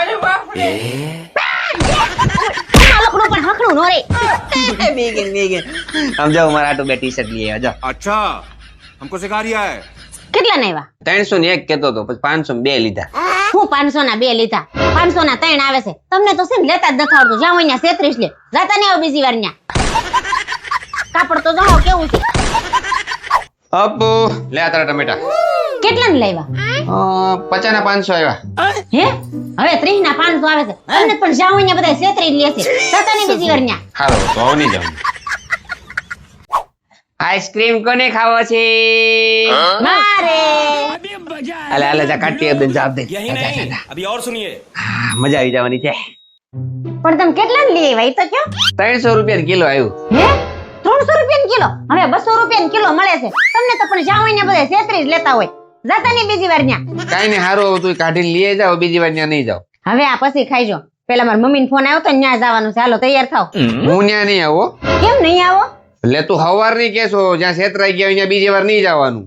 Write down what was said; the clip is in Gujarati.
અરે બાપ રે લકડું પણ હકડું નો રે બેગન સમજાવ મારા આટું બે ટી-શર્ટ લઈ આવ્યા જો अच्छा हमको सिखा रिया है કેટલા ના આવ્યા 301 કેતો તો પછી 500 2 લીધા હું 500 ના 2 લીધા 500 ના 3 આવે છે તમને તો છે ને લેતા જ નથી આવડતું જ્યાં હોય ત્યાં 36 લે જાતા નહીં આવ બીજી વાર ન્યા કાપડ તો જો કેવું છે અપુ લે આ તારા ટમેટા કેટલા ને લાવ્યા 50 ના 500 આવ્યા હે હવે 30 ના 500 આવે છે તમને પણ જ્યાં હોય ત્યાં બધા 36 લે છે જાતા નહીં બીજી વાર ન્યા હાલો તો આવ નહીં જાઉં આઈસ્ક્રીમ કોને ખાવો છે મારે અલે અલે જા કાટી એકદમ જાપ દે यही नहीं अभी और सुनिए મજા આવી જવાની છે પણ તમે કેટલા ને લઈ આવ્યા ઈ તો કયો 300 રૂપિયા કિલો આવ્યું હે 300 રૂપિયા કિલો હવે 200 રૂપિયા કિલો મળે છે તમને તો પણ જ્યાં હોય ને બધા 36 લેતા હોય જાતા નહીં બીજી વાર ન્યા કાઈ નહીં હારું તું કાઢીને લઈ જાવ બીજી વાર ત્યાં નહીં જાવ હવે આ પછી ખાઈજો પેલા મારા મમ્મીનો ફોન આવ્યો તો ન્યા જવાનું છે હાલો તૈયાર થાવ હું ત્યાં નહીં આવો કેમ નહીં આવો એટલે તું હવાર નહીં કેશો જ્યાં છેતરાઈ ગયા ત્યાં બીજી વાર નહીં જવાનું